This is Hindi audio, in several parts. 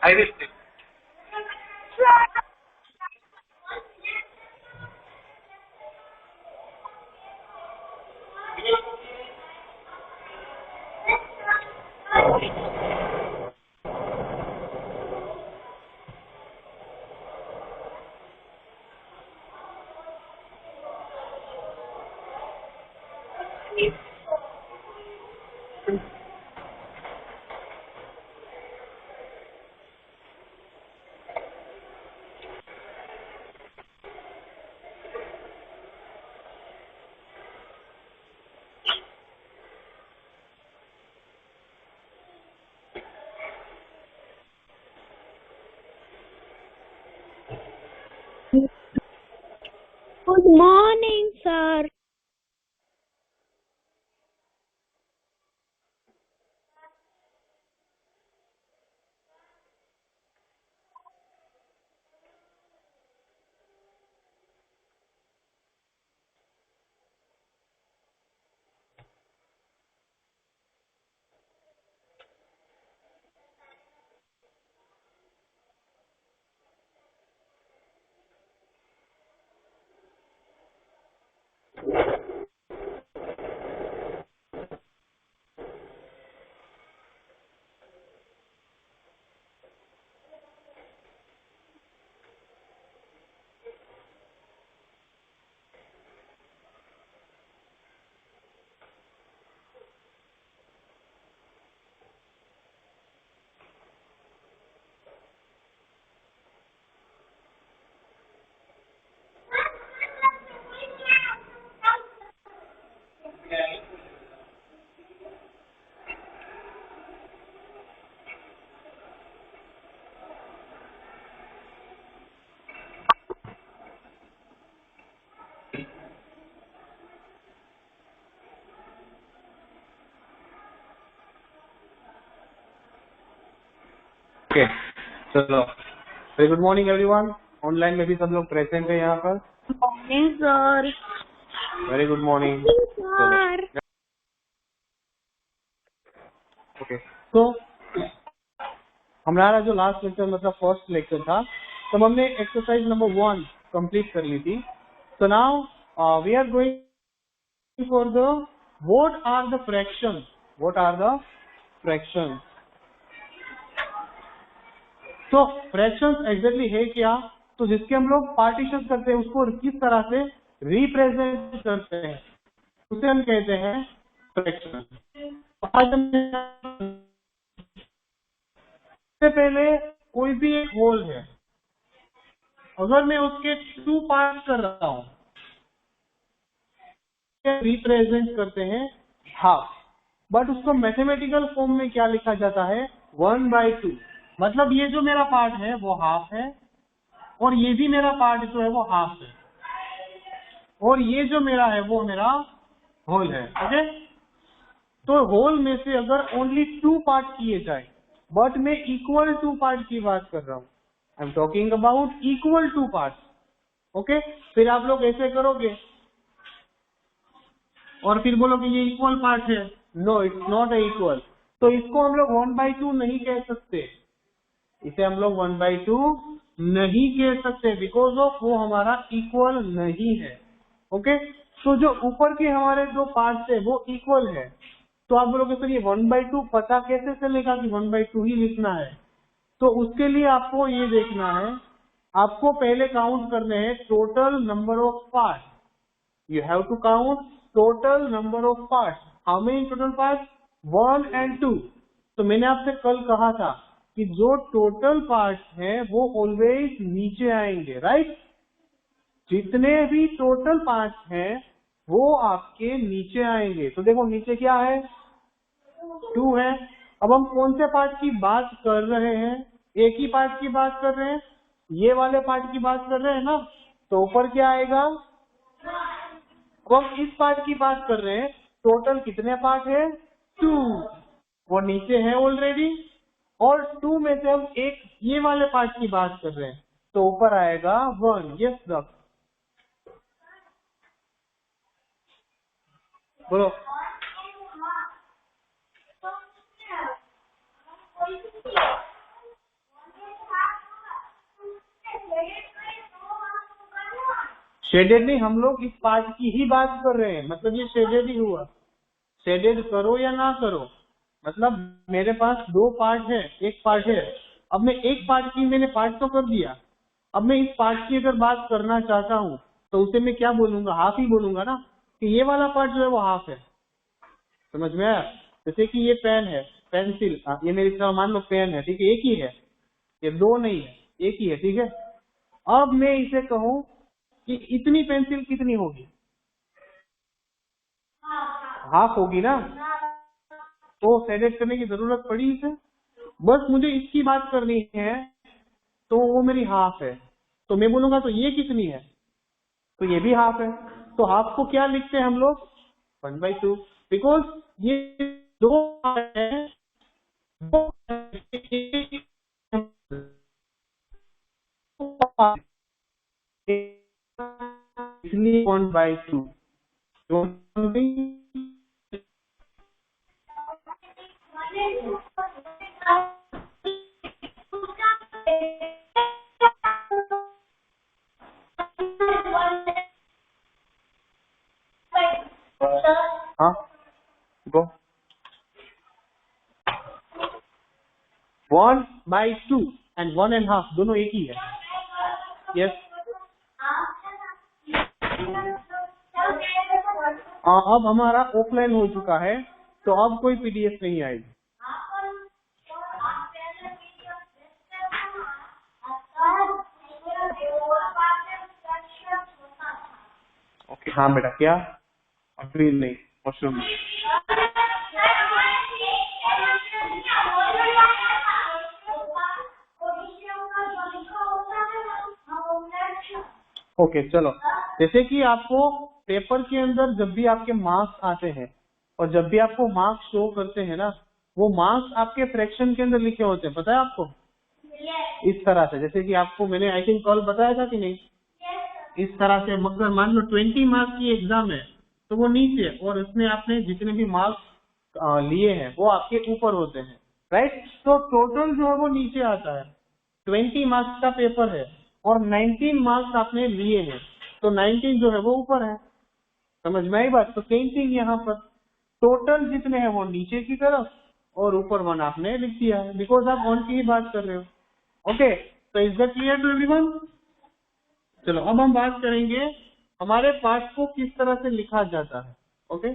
I will take. Good morning, sir. Okay, चलो very good morning everyone. Online में भी सब लोग प्रेजेंट है यहाँ पर। Morning, sir. Very good morning. Sir. Okay, तो हमारा जो लास्ट लेक्चर मतलब फर्स्ट लेक्चर था, तब हमने एक्सरसाइज नंबर 1 कंप्लीट कर ली थी। तो now we are going for the what are the fractions. तो फ्रैक्शंस एग्जैक्टली है क्या? तो जिसके हम लोग पार्टीशन करते हैं उसको किस तरह से रिप्रेजेंट करते हैं उसे हम कहते हैं फ्रैक्शन। आज सबसे पहले कोई भी एक होल है, अगर मैं उसके 2 पार्ट कर रहा हूं, रिप्रेजेंट करते हैं हाफ, बट उसको मैथमेटिकल फॉर्म में क्या लिखा जाता है? 1/2। मतलब ये जो मेरा पार्ट है वो हाफ है और ये भी मेरा पार्ट जो है वो हाफ है और ये जो मेरा है वो मेरा होल है। ओके, तो होल में से अगर ओनली 2 पार्ट किए जाए, बट मैं इक्वल 2 पार्ट की बात कर रहा हूं, I am talking about equal 2 part. Okay, फिर आप लोग ऐसे करोगे और फिर बोलोगे ये इक्वल पार्ट है। No, it's not equal. तो इसको हम लोग 1/2 नहीं कह सकते, इसे हम लोग 1/2 नहीं कह सकते, बिकॉज ऑफ वो हमारा इक्वल नहीं है। ओके, तो जो ऊपर के हमारे 2 पार्ट्स है वो इक्वल है। तो आप बोलोगे सर ये 1/2 पता कैसे चलेगा कि 1/2 ही लिखना है? तो उसके लिए आपको ये देखना है, आपको पहले काउंट करने हैं total number of part. You have to count total number of part. How many total part? 1 and 2। तो मैंने आपसे कल कहा था कि जो टोटल पार्ट है वो ऑलवेज नीचे आएंगे, राइट? जितने भी टोटल पार्ट हैं वो आपके नीचे आएंगे। तो देखो नीचे क्या है? 2 है। अब हम कौन से पार्ट की बात कर रहे हैं? एक ही पार्ट की बात कर रहे हैं, ये वाले पार्ट की बात कर रहे हैं ना। तो ऊपर क्या आएगा? अब हम इस पार्ट की बात कर रहे हैं, टोटल कितने पार्ट है? 2। वो नीचे है ऑलरेडी, और 2 में से हम एक ये वाले पार्ट की बात कर रहे हैं, तो ऊपर आएगा 1। यस सर, बोलो। शेडेड नहीं, हम लोग इस पार्ट की ही बात कर रहे हैं, मतलब ये शेडेड ही हुआ। शेडेड करो या ना करो, मतलब मेरे पास दो पार्ट है, एक पार्ट है, अब मैं एक पार्ट की मैंने पार्ट तो कर दिया, अब मैं इस पार्ट की अगर बात करना चाहता हूँ तो उसे मैं क्या बोलूंगा, हाफ ही बोलूंगा ना, कि ये वाला पार्ट जो है वो हाफ है। समझ में आया? जैसे कि ये पेन है, पेंसिल, ये मेरी तरह मान लो पेन है, ठीक है, एक ही है, ये दो नहीं है, एक ही है, ठीक है। अब मैं इसे कहूं कि इतनी पेंसिल कितनी होगी, हाफ होगी ना, तो शेडेड करने की जरूरत पड़ी इसे, बस मुझे इसकी बात करनी है, तो वो मेरी हाफ है, तो मैं बोलूंगा तो ये कितनी है, तो ये भी हाफ है। तो हाफ को क्या लिखते हैं हम लोग, 1/2, बिकॉज ये दो है, इसलिए 1/2। हाँ, गो। 1/2 एंड 1.5 दोनों एक ही है। यस, अब हमारा ऑफलाइन हो चुका है, तो अब कोई पीडीएफ नहीं आएगी। ओके, हाँ बेटा, क्या अभी नहीं, मशरूम। ओके, चलो, जैसे कि आपको पेपर के अंदर जब भी आपके मार्क्स आते हैं और जब भी आपको मार्क्स शो करते हैं ना, वो मार्क्स आपके फ्रैक्शन के अंदर लिखे होते हैं, पता है आपको? इस तरह से, जैसे कि आपको मैंने आई थिंक कल बताया था कि नहीं, इस तरह से, मगर मान लो 20 मार्क्स की एग्जाम है तो वो नीचे, और उसमें आपने जितने भी मार्क्स लिए हैं वो आपके ऊपर होते हैं, राइट। तो टोटल जो है वो नीचे आता है। 20 मार्क्स का पेपर है और 19 मार्क्स आपने लिए हैं, तो 19 जो है वो ऊपर है। समझ में आई बात? तो सेम थिंग यहाँ पर, टोटल जितने हैं वो नीचे की तरफ और ऊपर 1 आपने लिख दिया है, बिकॉज आप 1 की ही बात कर रहे हो। ओके, तो is that clear to everyone? चलो, अब हम बात करेंगे हमारे पार्ट को किस तरह से लिखा जाता है। ओके,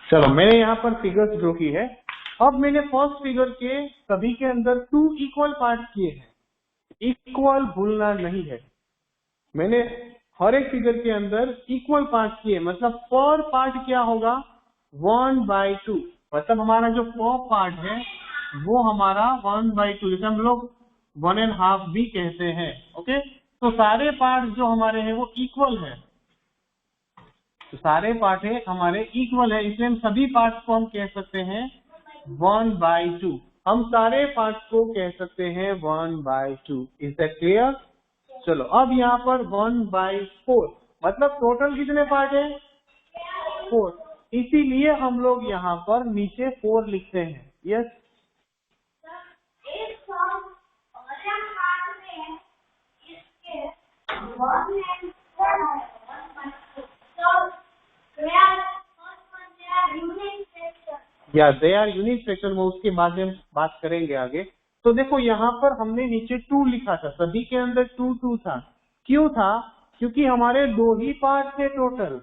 चलो, मैंने यहाँ पर फिगर्स ड्रॉ की है। अब मैंने फर्स्ट फिगर के सभी के अंदर 2 इक्वल पार्ट किए हैं, इक्वल भूलना नहीं है। मैंने हर एक फिगर के अंदर इक्वल पार्ट किए, मतलब पर पार्ट क्या होगा, 1/2, मतलब हमारा जो पर पार्ट है वो हमारा 1/2, जैसे हम लोग 1.5 भी कहते हैं। ओके, तो सारे पार्ट जो हमारे हैं वो इक्वल है, तो सारे पार्ट है हमारे इक्वल है, इसलिए हम सभी पार्ट्स को हम कह सकते हैं 1/2। हम सारे पार्ट्स को कह सकते हैं 1/2। Is that clear? चलो, अब यहाँ पर 1/4, मतलब टोटल कितने पार्ट है, 4, इसीलिए हम लोग यहाँ पर नीचे 4 लिखते हैं। यस, या दे आर यूनिट फ्रैक्शन, वो उसके बाद में बात करेंगे आगे। तो देखो, यहाँ पर हमने नीचे 2 लिखा था, सभी के अंदर 2 था। क्यों था? क्योंकि हमारे 2 ही पार्ट थे टोटल,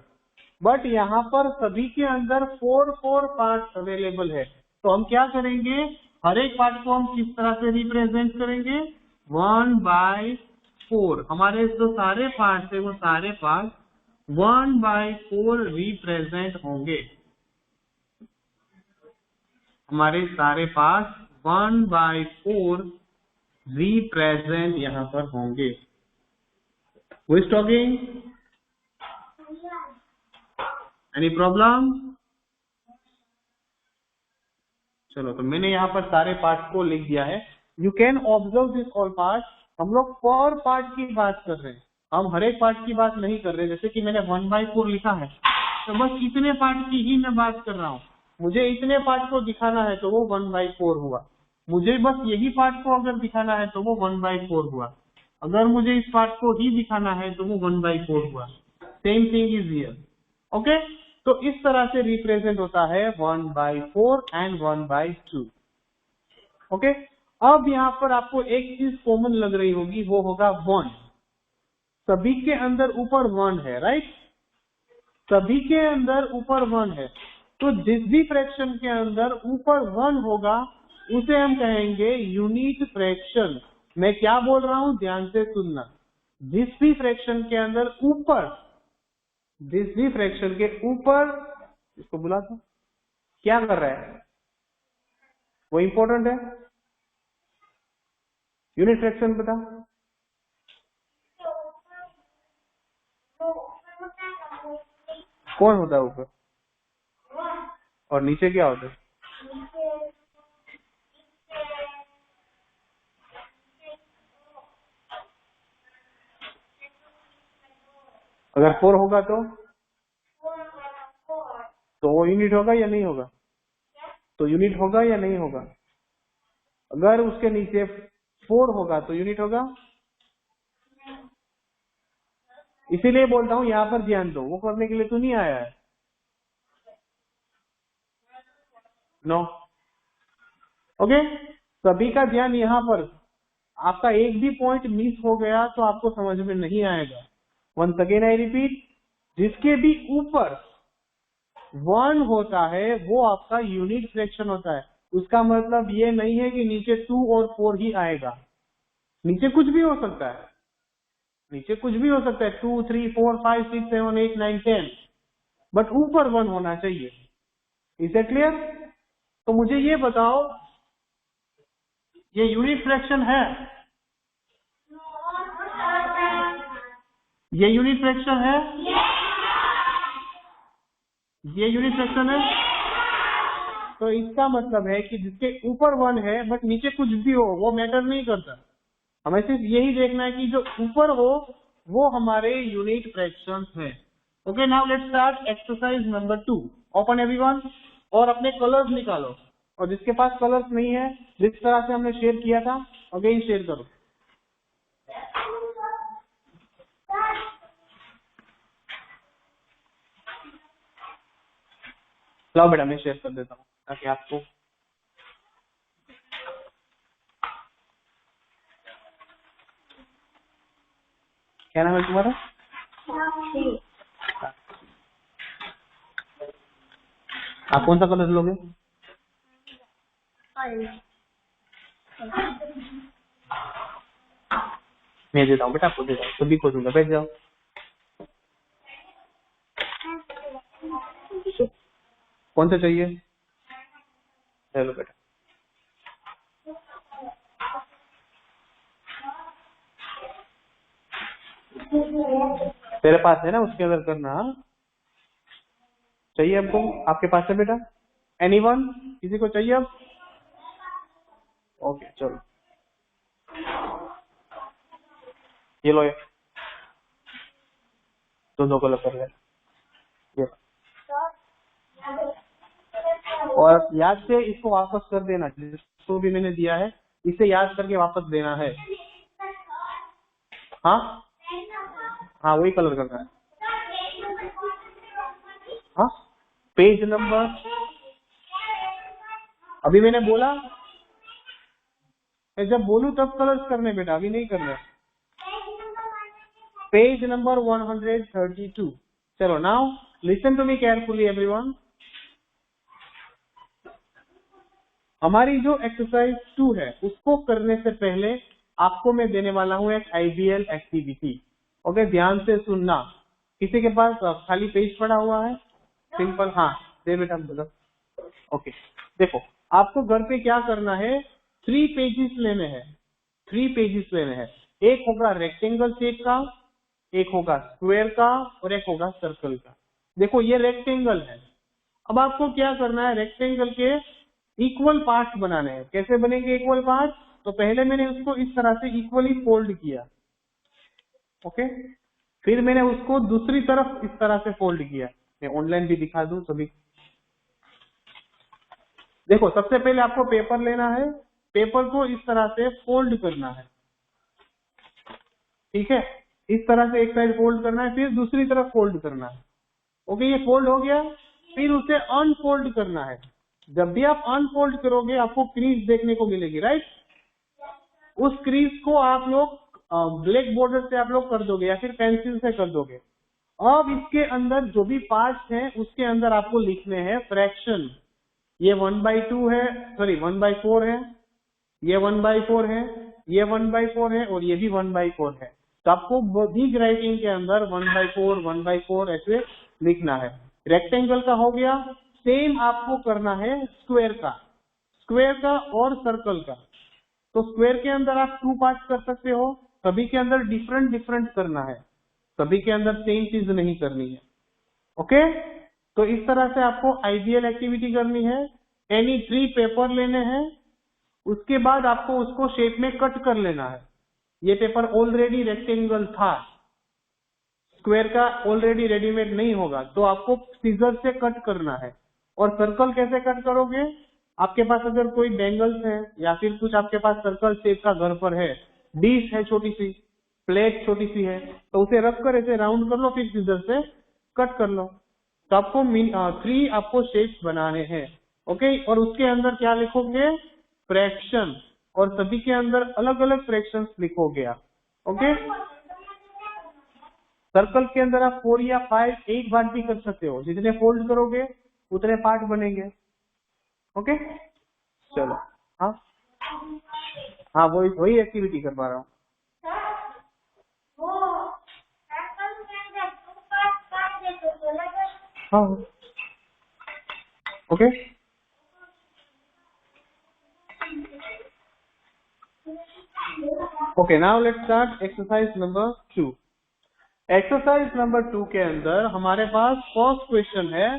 बट यहाँ पर सभी के अंदर 4 पार्ट अवेलेबल है। तो हम क्या करेंगे, हर एक पार्ट को हम किस तरह से रिप्रेजेंट करेंगे, 1/4। हमारे जो सारे पार्ट थे वो सारे पार्ट 1/4 रिप्रेजेंट होंगे, हमारे सारे पास 1/4 रिप्रेजेंट यहाँ पर होंगे। Who is talking? Any problem? चलो, तो मैंने यहाँ पर सारे पार्ट को लिख दिया है। You can observe this all part. हम लोग पर पार्ट की बात कर रहे हैं, हम हर एक पार्ट की बात नहीं कर रहे। जैसे कि मैंने 1/4 लिखा है, तो बस इतने पार्ट की ही मैं बात कर रहा हूँ। मुझे इतने पार्ट को दिखाना है तो वो 1/4 हुआ। मुझे बस यही पार्ट को अगर दिखाना है तो वो 1/4 हुआ। अगर मुझे इस पार्ट को ही दिखाना है तो वो 1/4 हुआ। Same thing is here. Okay, तो इस तरह से रिप्रेजेंट होता है 1/4 एंड 1/2। ओके, अब यहाँ पर आपको एक चीज कॉमन लग रही होगी, वो होगा 1। सभी के अंदर ऊपर 1 है, राइट? सभी के अंदर ऊपर 1 है, तो जिस भी फ्रैक्शन के अंदर ऊपर 1 होगा उसे हम कहेंगे यूनिट फ्रैक्शन। मैं क्या बोल रहा हूं, ध्यान से सुनना। जिस भी फ्रैक्शन के अंदर ऊपर, जिस भी फ्रैक्शन के ऊपर, इसको बुला दो, क्या कर रहा है वो इंपॉर्टेंट है। यूनिट फ्रैक्शन बता। कौन होता है ऊपर और नीचे क्या होता है? अगर 4 होगा तो वो यूनिट होगा या नहीं होगा? तो यूनिट होगा या नहीं होगा? अगर उसके नीचे 4 होगा तो यूनिट होगा। इसीलिए बोलता हूँ यहाँ पर ध्यान दो, वो करने के लिए तो नहीं आया है। नो, ओके, सभी का ध्यान यहाँ पर। आपका एक भी पॉइंट मिस हो गया तो आपको समझ में नहीं आएगा। वंस अगेन आई रिपीट, जिसके भी ऊपर 1 होता है वो आपका यूनिट फ्रैक्शन होता है। उसका मतलब ये नहीं है कि नीचे 2 और 4 ही आएगा। नीचे कुछ भी हो सकता है, नीचे कुछ भी हो सकता है, 2, 3, 4, 5, 6, 7, 8, 9, 10, बट ऊपर 1 होना चाहिए। Is it clear? तो मुझे ये बताओ, ये यूनिट फ्रैक्शन है? ये यूनिट फ्रैक्शन है? ये यूनिट फ्रैक्शन है? तो इसका मतलब है कि जिसके ऊपर 1 है बट नीचे कुछ भी हो वो मैटर नहीं करता। हमें सिर्फ यही देखना है कि जो ऊपर हो वो हमारे यूनिट फ्रैक्शंस है। Okay, now let's start exercise number 2। Open everyone, और अपने कलर्स निकालो। और जिसके पास कलर्स नहीं है, जिस तरह से हमने शेयर किया था अगेन शेयर करो। लाओ बेटा, मैं शेयर कर देता हूँ ताकि आपको। क्या नाम है तुम्हारा? आप कौन सा कलर लोगे? मैं देता हूँ बेटा, आपको देता हूँ, सभी को दूंगा, बैठ जाओ। कौन सा चाहिए? चलो बेटा, तेरे पास है ना, उसके अंदर करना। चाहिए आपको? आपके पास है बेटा? एनीवन? किसी को चाहिए अब? ओके चलो, ये लो, ये दोनों कलर कर ले, ये। और याद से इसको वापस कर देना, जिसको भी मैंने दिया है इसे याद करके वापस देना है। हाँ हाँ, वही कलर करना है। हाँ, पेज नंबर, अभी मैंने बोला, मैं जब बोलूं तब कलर्स करने बेटा, अभी नहीं करना। Page number 132। चलो, now listen to me carefully everyone. हमारी जो एक्सरसाइज 2 है उसको करने से पहले आपको मैं देने वाला हूं एक आइडियल एक्टिविटी। ओके, ध्यान से सुनना किसी के पास खाली पेज पड़ा हुआ है सिंपल? हाँ दे बेटा बोलो। ओके देखो आपको घर पे क्या करना है, 3 पेजेस लेने हैं, 3 पेजेस लेने हैं। एक होगा रेक्टेंगल शेप का, एक होगा स्क्वायर का और एक होगा सर्कल का। देखो ये रेक्टेंगल है, अब आपको क्या करना है, रेक्टेंगल के इक्वल पार्ट्स बनाने हैं। कैसे बनेंगे इक्वल पार्ट्स? तो पहले मैंने उसको इस तरह से इक्वली फोल्ड किया, ओके, फिर मैंने उसको दूसरी तरफ इस तरह से फोल्ड किया। मैं ऑनलाइन भी दिखा दूं सभी। देखो सबसे पहले आपको पेपर लेना है, पेपर को इस तरह से फोल्ड करना है, ठीक है, इस तरह से एक साइड फोल्ड करना है, फिर दूसरी तरफ फोल्ड करना है। ओके ये फोल्ड हो गया, फिर उसे अनफोल्ड करना है। जब भी आप अनफोल्ड करोगे आपको क्रीज देखने को मिलेगी, राइट? उस क्रीज को आप लोग ब्लैक बॉर्डर से आप लोग कर दोगे या फिर पेंसिल से कर दोगे। अब इसके अंदर जो भी पार्ट्स हैं उसके अंदर आपको लिखने हैं फ्रैक्शन। ये 1/2 है, सॉरी 1/4 है, ये 1/4 है, ये 1/4 है और ये भी 1/4 है। तो आपको बिग राइटिंग के अंदर 1/4 1/4 ऐसे लिखना है। रेक्टेंगल का हो गया, सेम आपको करना है स्क्वायर का, स्क्वायर का और सर्कल का। तो स्क्वायर के अंदर आप 2 पार्ट कर सकते हो, सभी के अंदर डिफरेंट डिफरेंट करना है, सभी के अंदर सेम चीज नहीं करनी है। ओके तो इस तरह से आपको आइडियल एक्टिविटी करनी है। एनी 3 पेपर लेने हैं, उसके बाद आपको उसको शेप में कट कर लेना है। ये पेपर ऑलरेडी रेक्टेंगल था, स्क्वायर का ऑलरेडी रेडीमेड नहीं होगा, तो आपको सीजर से कट करना है। और सर्कल कैसे कट करोगे? आपके पास अगर कोई बैंगल्स है या फिर कुछ आपके पास सर्कल शेप का घर पर है, डिश है छोटी सी, प्लेट छोटी सी है, तो उसे रख कर ऐसे राउंड कर लो, फिर सीजर से कट कर लो। तो आपको 3 आपको शेप्स बनाने हैं, ओके। और उसके अंदर क्या लिखोगे? फ्रैक्शन, और सभी के अंदर अलग अलग फ्रैक्शंस लिखोगे आप, ओके। सर्कल के अंदर आप 4 या 5 एक बार भी कर सकते हो, जितने फोल्ड करोगे उतने पार्ट बनेंगे, ओके। चलो हाँ हाँ वही एक्टिविटी कर पा रहा हूँ। हाँ okay okay now let's start exercise number 2। Exercise number 2 के अंदर हमारे पास फर्स्ट क्वेश्चन है,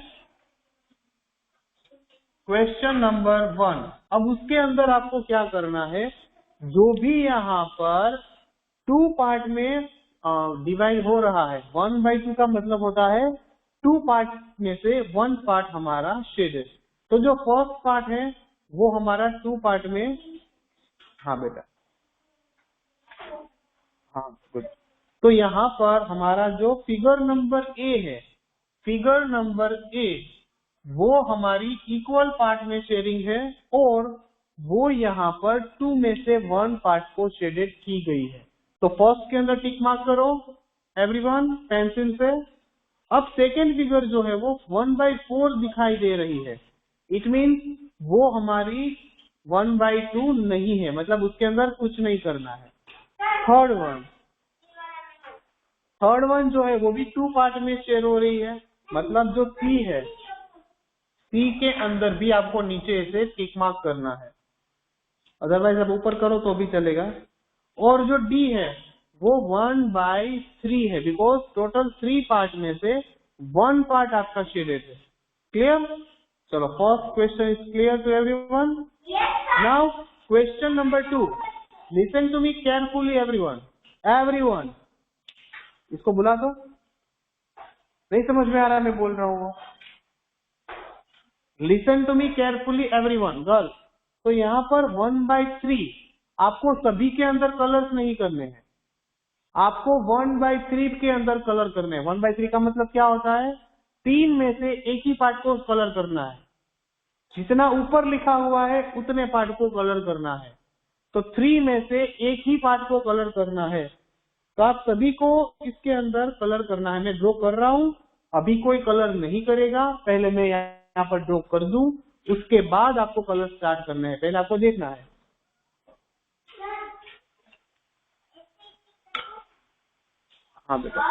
क्वेश्चन नंबर 1। अब उसके अंदर आपको क्या करना है, जो भी यहाँ पर 2 पार्ट में डिवाइड हो रहा है, 1/2 का मतलब होता है 2 पार्ट में से 1 पार्ट हमारा शेडेड। तो जो फर्स्ट पार्ट है वो हमारा 2 पार्ट में, हाँ बेटा हाँ गुड। तो यहाँ पर हमारा जो फिगर नंबर ए है, फिगर नंबर ए, वो हमारी इक्वल पार्ट में शेडिंग है और वो यहाँ पर 2 में से 1 पार्ट को शेडेड की गई है। तो फर्स्ट के अंदर टिक मार्क करो एवरीवन पेंसिल से। अब सेकेंड फिगर जो है वो 1/4 दिखाई दे रही है, इट मीन्स वो हमारी 1/2 नहीं है, मतलब उसके अंदर कुछ नहीं करना है। थर्ड वन जो है वो भी 2 पार्ट में शेयर हो रही है, मतलब जो सी है, सी के अंदर भी आपको नीचे से टिक मार्क करना है, अदरवाइज आप ऊपर करो तो भी चलेगा। और जो डी है वो 1/3 है, बिकॉज टोटल 3 पार्ट में से 1 पार्ट आपका शेडेड है। क्लियर? चलो first question is clear to everyone. Now question number 2, listen to me carefully everyone, everyone इसको बुला दो, नहीं समझ में आ रहा मैं बोल रहा हूँ। Listen to me carefully everyone girls. तो यहाँ पर 1/3 आपको सभी के अंदर कलर्स नहीं करने हैं, आपको 1/3 के अंदर कलर करने हैं। 1/3 का मतलब क्या होता है? 3 में से एक ही पार्ट को कलर करना है, जितना ऊपर लिखा हुआ है उतने पार्ट को कलर करना है। तो 3 में से एक ही पार्ट को कलर करना है, तो आप सभी को इसके अंदर कलर करना है। मैं ड्रॉ कर रहा हूँ, अभी कोई कलर नहीं करेगा, पहले मैं यहाँ पर ड्रॉ कर दूं, उसके बाद आपको कलर स्टार्ट करना है, पहले आपको देखना है। हाँ बेटा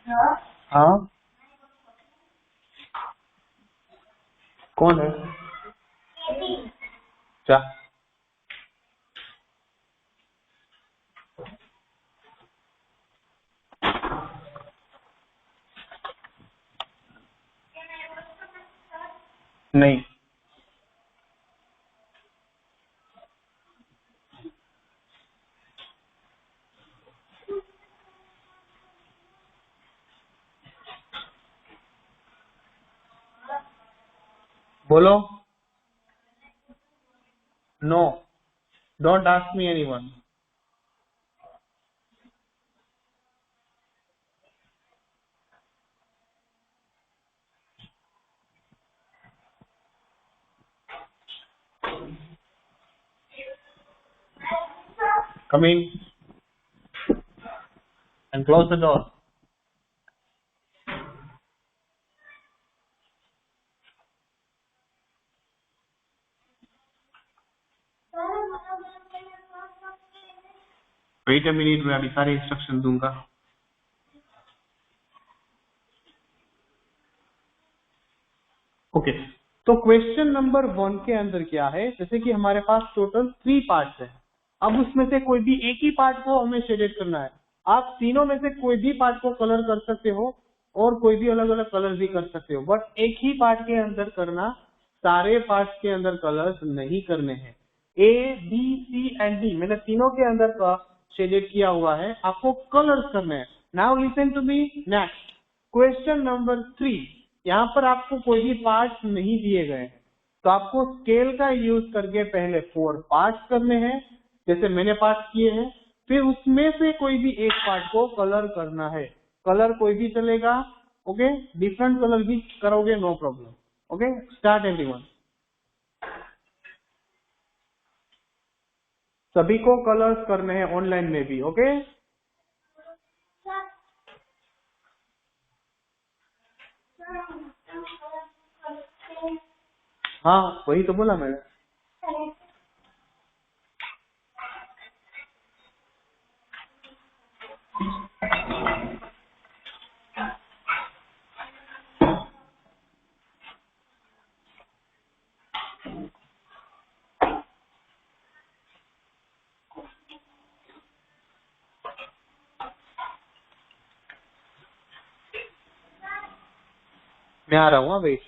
हाँ कौन है? क्या? नहीं, बोलो। No, don't ask me anyone. Come in and close the door. Wait a minute, मैं अभी सारे इंस्ट्रक्शन दूंगा। ओके, तो क्वेश्चन नंबर 1 के अंदर क्या है, जैसे कि हमारे पास टोटल 3 पार्ट्स है। अब उसमें से कोई भी एक ही पार्ट को हमें शेडेड करना है। आप तीनों में से कोई भी पार्ट को कलर कर सकते हो और कोई भी अलग अलग कलर भी कर सकते हो, बट एक ही पार्ट के अंदर करना, सारे पार्ट्स के अंदर कलर्स नहीं करने हैं। A B C and D मैंने तीनों के अंदर का शेडेड किया हुआ है, आपको कलर्स करने हैं। Now listen to me. Next question number 3, यहाँ पर आपको कोई भी पार्ट्स नहीं दिए गए हैं, तो आपको स्केल का यूज करके पहले 4 पार्ट्स करने हैं, जैसे मैंने पार्ट्स किए हैं। फिर उसमें से कोई भी एक पार्ट को कलर करना है। कलर कोई भी चलेगा, ओके, डिफरेंट कलर भी करोगे, no problem. Okay, start everyone. सभी को कलर्स करने हैं ऑनलाइन में भी, ओके। हाँ वही तो बोला मैंने। मैं आ रहा हूँ, वेट।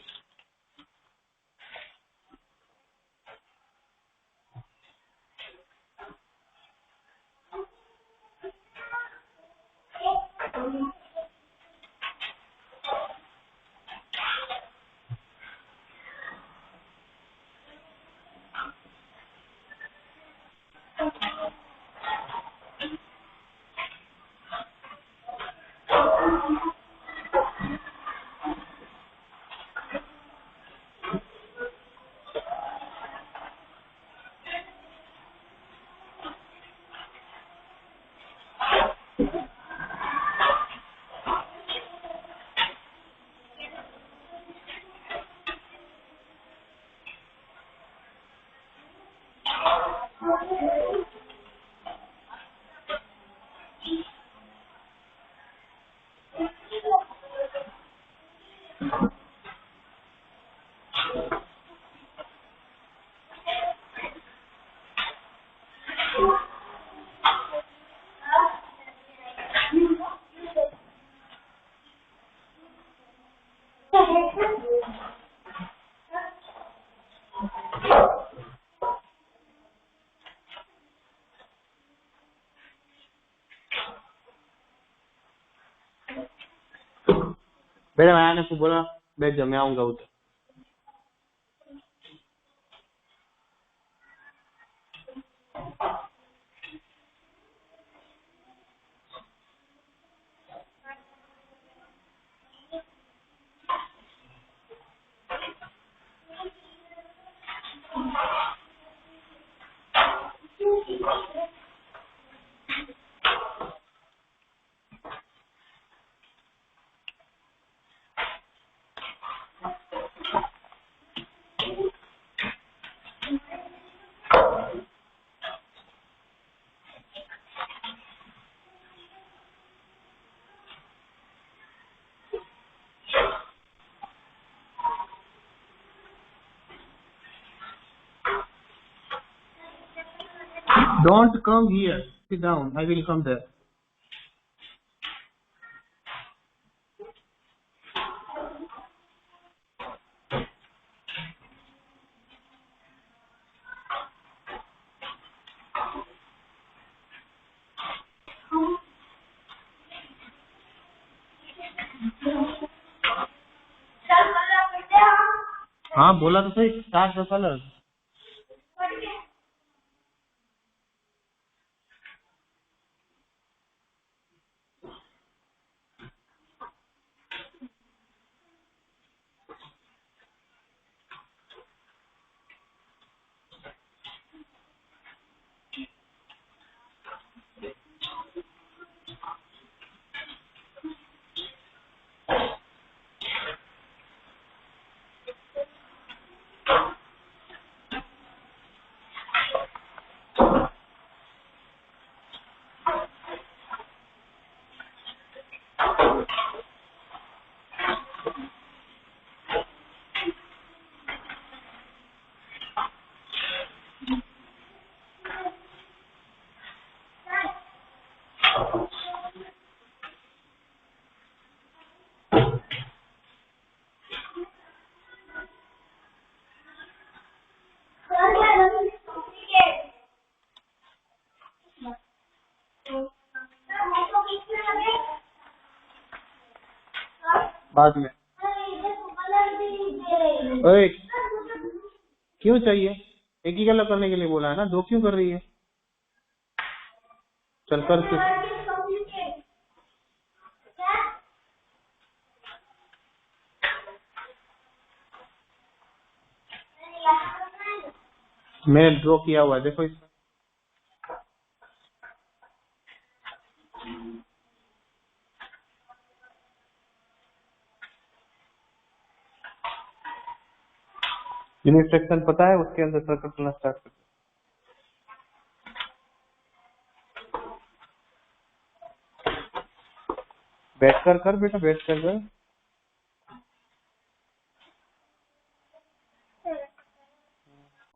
बेटा मैंने को बोला बैठ जा, मैं आऊंगा उधर। Don't come here. Sit down. I will come there. हाँ बोला तो सही, स्टार्ट द कलर। बाद में ओए, क्यों चाहिए? एक ही कलर करने के लिए बोला है ना, दो क्यों कर रही है? चल कर के मैंने ड्रॉ किया हुआ है, देखो इसमें। यूनिट सेक्शन पता है, उसके अंदर सर्कल करना स्टार्ट कर। बैठ कर कर बेटा, बैठ कर कर।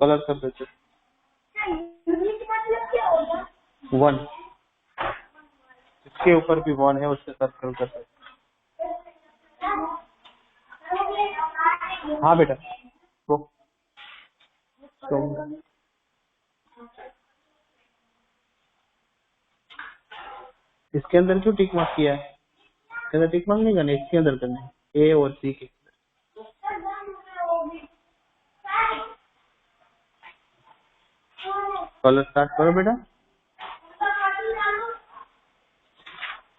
कलर कर देते 1, इसके ऊपर भी 1 है, उससे सर्कल कर देते। हाँ बेटा तो इसके अंदर क्यों टिक मार्क किया है? इसके अंदर टिक मार्क नहीं करना, इसके अंदर करना है, ए और सी के। कलर स्टार्ट करो बेटा।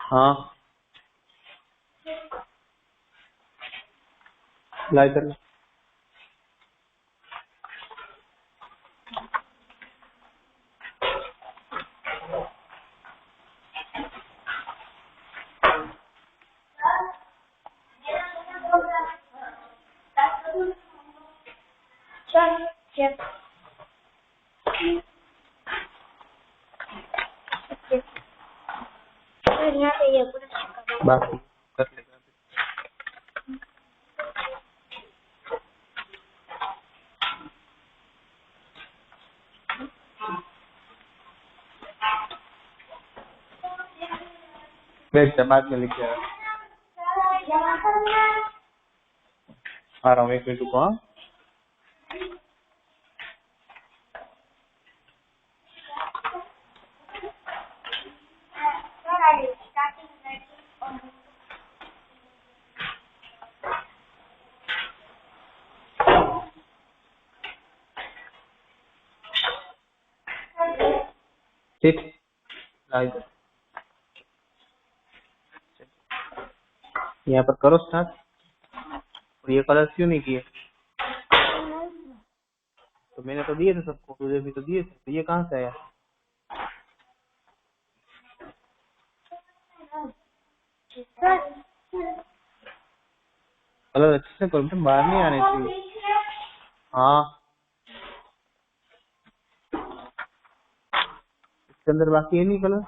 हाँ ला इधर ला। बाकी कर लेगा। बैठ जा, बाद में लिख के आ रहा हूँ, एक मिनट रुको। हाँ ठीक, ला इधर। यहाँ पर करो स्टार्ट। और ये कलर क्यों नहीं किए? तो मैंने तो दिए थे सबको, तुझे भी तो दिए थे, तो ये कहाँ से आया? कलर अच्छे से करो, बाहर नहीं आने चाहिए। हाँ इसके अंदर बाकी है नहीं कलर,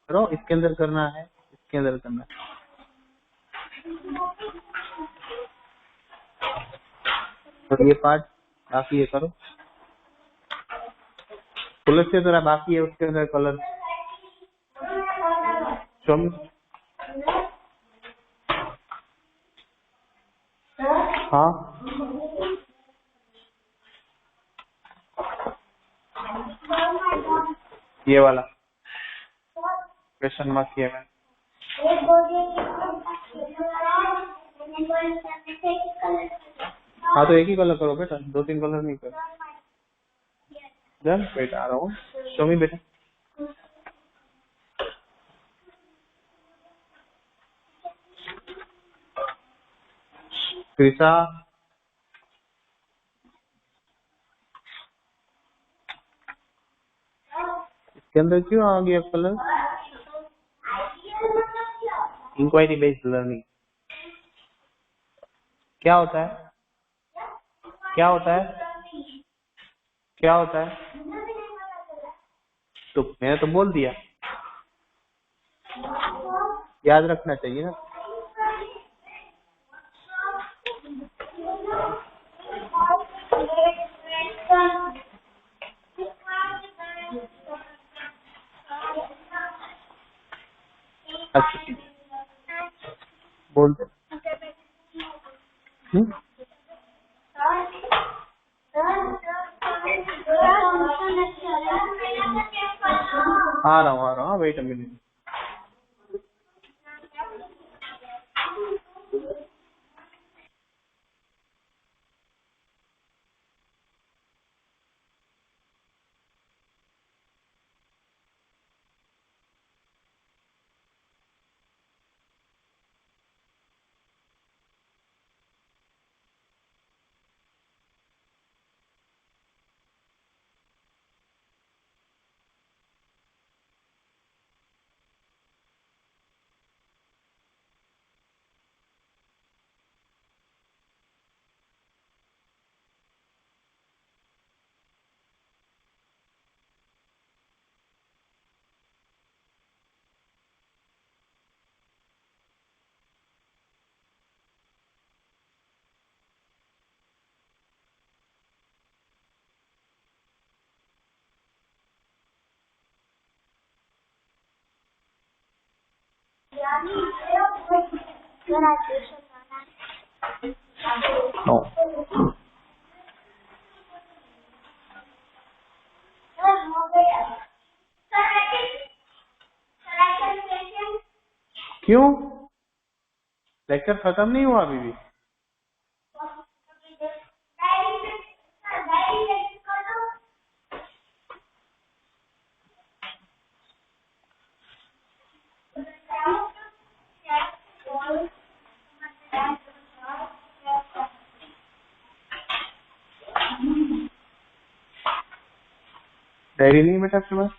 करो। इसके अंदर करना है, इसके अंदर करना है। तो ये पार्ट बाकी ये करो। तुलसी जरा बाकी है उसके अंदर कलर चल। हाँ ये वाला क्वेश्चन मार्क किया मैंने। हाँ तो एक ही कलर करो बेटा, 2-3 कलर नहीं करो। डन बेटा, आ रहा हूँ। शो मी बेटा। कृषा इसके अंदर क्यों आ गया कलर? इंक्वायरी बेस्ड लर्निंग क्या होता है? क्या होता है? क्या होता है? तो मैंने तो बोल दिया, याद रखना चाहिए ना। अच्छा बोलते आ रहा हूँ वेट अ मिनट। नो क्यों? लेक्चर खत्म नहीं हुआ अभी भी? डायरी नहीं बेटा आपके पास?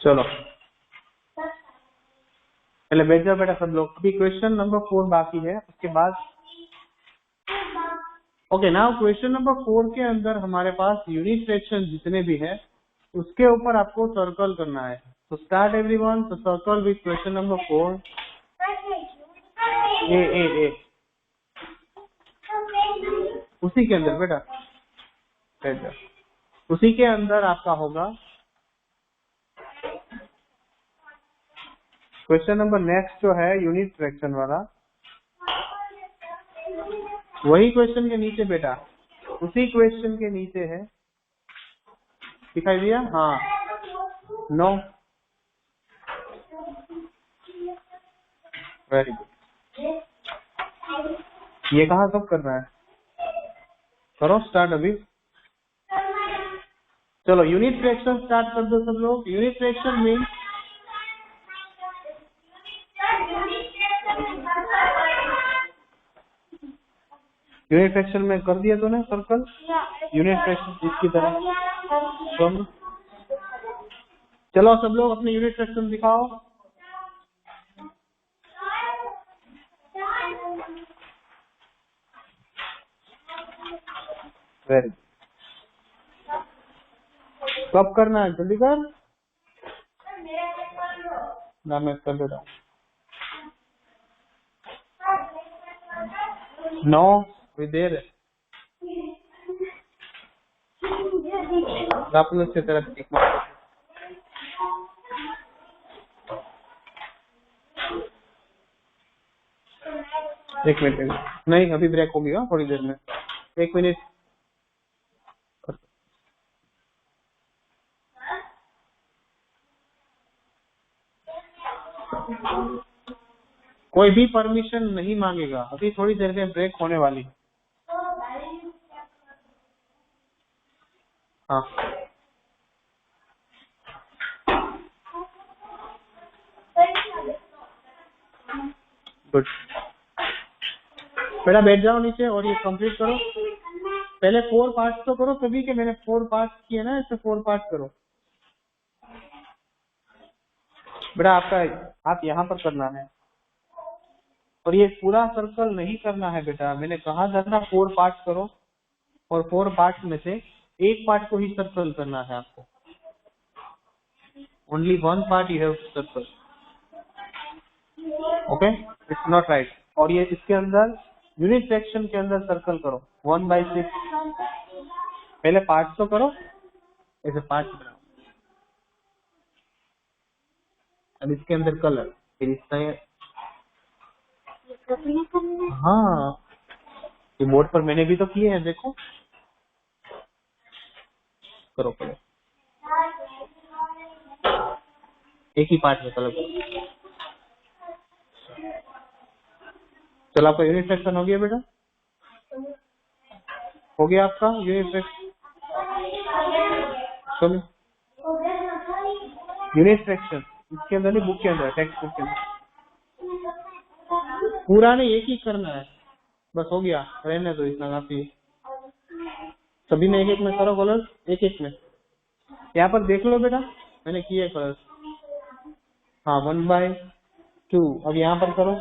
चलो पहले बैठ जाओ बेटा सब लोग। अभी क्वेश्चन नंबर 4 बाकी है, उसके बाद ओके ना। क्वेश्चन नंबर 4 के अंदर हमारे पास यूनिट फ्रैक्शन जितने भी है उसके ऊपर आपको सर्कल करना है। तो स्टार्ट एवरीवन, तो सर्कल विद क्वेश्चन नंबर 4। ए उसी के अंदर बेटा बैठ जाओ। उसी के अंदर आपका होगा क्वेश्चन नंबर नेक्स्ट जो है यूनिट फ्रैक्शन वाला, वही क्वेश्चन के नीचे बेटा, उसी क्वेश्चन के नीचे है, दिखाई दिया? हाँ नो वेरी गुड। ये कहाँ कब करना है? करो स्टार्ट अभी। चलो यूनिट फ्रैक्शन स्टार्ट कर दो सब लोग। Unit fraction mean unit fraction में कर दिया तूने सर्कल? यूनिट फ्रैक्शन इसकी तरह। चलो सब लोग अपने यूनिट फ्रैक्शन दिखाओ। वेरी कब करना है? जल्दी कर ना, मैं कर देता हूँ। 9 अभी देर है। आपने उसकी तरफ टिक मार। एक मिनट नहीं, अभी ब्रेक होगी थोड़ी देर में, 1 मिनट। कोई भी परमिशन नहीं मांगेगा, अभी थोड़ी देर में ब्रेक होने वाली। हाँ गुड। बेटा बैठ जाओ नीचे और ये कंप्लीट करो। पहले 4 पार्ट्स तो करो सभी के, मैंने 4 पार्ट्स किए ना, इससे 4 पार्ट्स करो। बेटा आपका आप यहाँ पर करना है और ये पूरा सर्कल नहीं करना है बेटा, मैंने कहा था ना 4 पार्ट्स करो और 4 पार्ट्स में से एक पार्ट को ही सर्कल करना है आपको। Only 1 part you have to circle, okay, it's not right. और ये इसके अंदर यूनिट फ्रैक्शन के अंदर सर्कल करो 1/6। पहले पार्ट्स तो करो, ऐसे पार्ट्स बनाओ। अब इसके अंदर कलर, फिर इसका हाँ ये बोर्ड पर मैंने भी तो किए हैं, देखो करो करो, एक ही पार्ट में कलर करो। चलो आपका यूनिट फ्रैक्शन हो गया बेटा, हो गया आपका यूनिट फ्रैक्शन। चलो यूनिट फ्रैक्शन इसके अंदर नहीं, बुक के अंदर, टेक्स्ट बुक के अंदर। पूरा नहीं, एक ही करना है बस, हो गया, रहने दो इतना काफी। सभी में एक एक में करो कलर, एक एक में। यहाँ पर देख लो बेटा मैंने किए कलर। हाँ 1/2। अब यहाँ पर करो।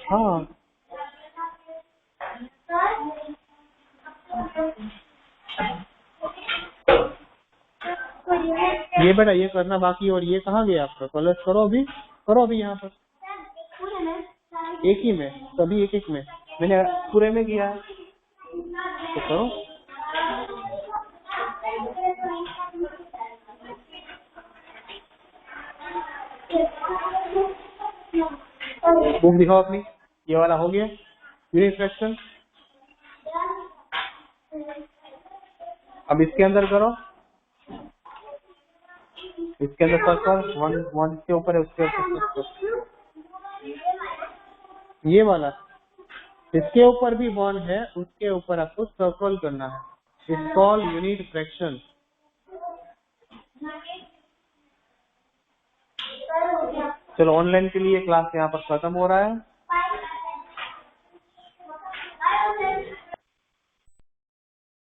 हाँ ये बेटा ये करना बाकी, और ये कहाँ गया आपका कलर? करो अभी, करो अभी यहाँ पर एक ही में, सभी एक एक में। मैंने पूरे में किया है तो करो। बुक दिखाओ अपनी, ये वाला हो गया यूनिट फ्रैक्शन। अब इसके अंदर करो, इसके अंदर सर्कल 1 के ऊपर है, उसके ऊपर ये वाला, इसके ऊपर भी 1 है, उसके ऊपर आपको सर्कल करना है। It's called unit fraction. चलो ऑनलाइन के लिए क्लास यहाँ पर खत्म हो रहा है।